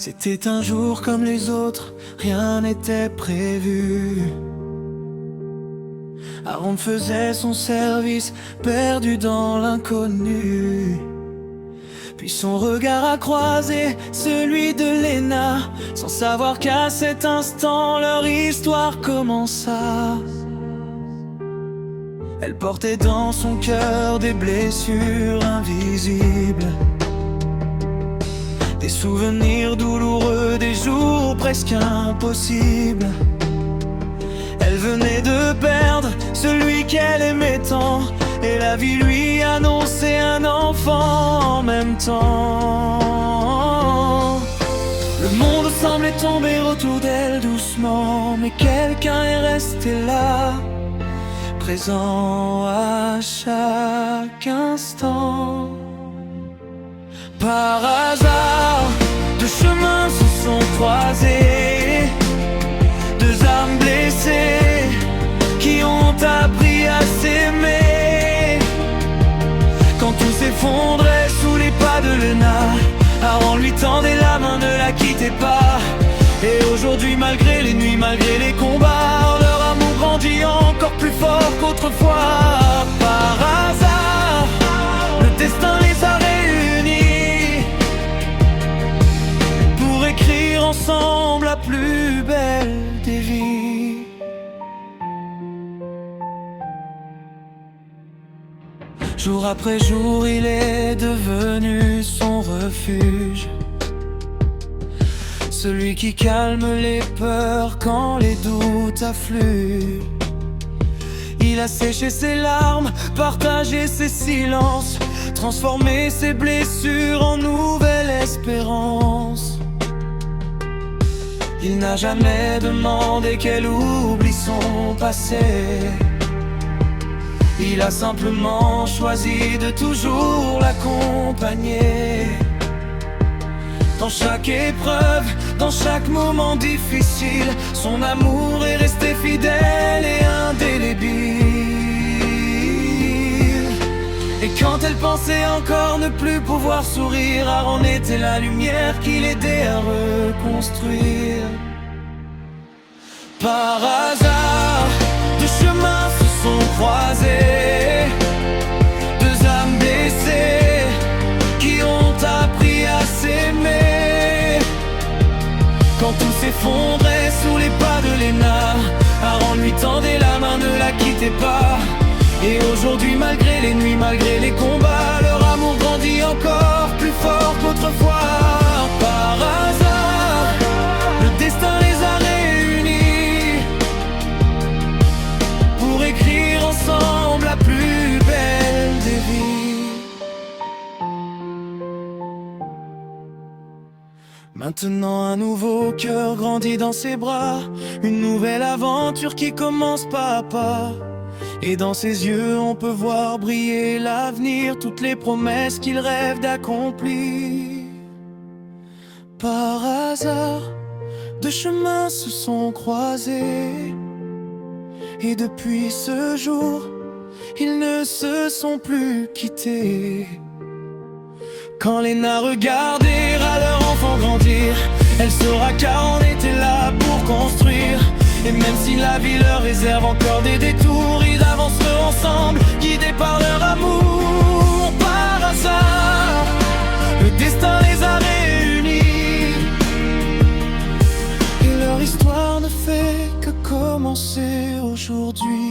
C'était un jour comme les autres, rien n'était prévu. Aaron faisait son service, perdu dans l'inconnu. Puis son regard a croisé celui de Léna, sans savoir qu'à cet instant leur histoire commença. Elle portait dans son cœur des blessures invisibles, des souvenirs douloureux, des jours presque impossibles. Elle venait de perdre celui qu'elle aimait tant, et la vie lui annonçait un enfant en même temps. Le monde semblait tomber autour d'elle doucement, mais quelqu'un est resté là, présent à chaque instant. Par hasard, deux chemins se sont croisés, deux âmes blessées qui ont appris à s'aimer. Quand tout s'effondrait sous les pas de Léna, Aaron lui tendait la main, ne la quittez pas. Et aujourd'hui, malgré les nuits, malgré les combats, leur amour grandit encore plus fort qu'autrefois. Par hasard, le destin les a réunis pour écrire ensemble la plus belle des vies. Jour après jour, il est devenu son refuge, celui qui calme les peurs quand les doutes affluent. Il a séché ses larmes, partagé ses silences, transformé ses blessures en nouvelle espérance. Il n'a jamais demandé qu'elle oublie son passé. Il a simplement choisi de toujours l'accompagner. Dans chaque épreuve, dans chaque moment difficile, son amour est resté fidèle et indélébile. Et quand elle pensait encore ne plus pouvoir sourire, Aaron était la lumière qui l'aidait à reconstruire. Par hasard, deux chemins se sont croisés, deux âmes blessées qui ont appris à s'aimer. Quand tout s'effondrait sous les pas de Léna, Aaron lui tendait la main, ne la quittez pas. Et aujourd'hui, malgré les nuits, malgré les combats, leur amour grandit encore plus fort qu'autrefois. Par hasard, le destin les a réunis pour écrire ensemble la plus belle des vies. Maintenant un nouveau cœur grandit dans ses bras, une nouvelle aventure qui commence pas à pas. Et dans ses yeux on peut voir briller l'avenir, toutes les promesses qu'il rêve d'accomplir. Par hasard, deux chemins se sont croisés, et depuis ce jour, ils ne se sont plus quittés. Quand Léna regardera leur enfant grandir, elle saura qu'Aaron était là pour construire. Et même si la vie leur réserve encore des détours, ils avanceront ensemble, guidés par leur amour. Par hasard, le destin les a réunis, et leur histoire ne fait que commencer aujourd'hui.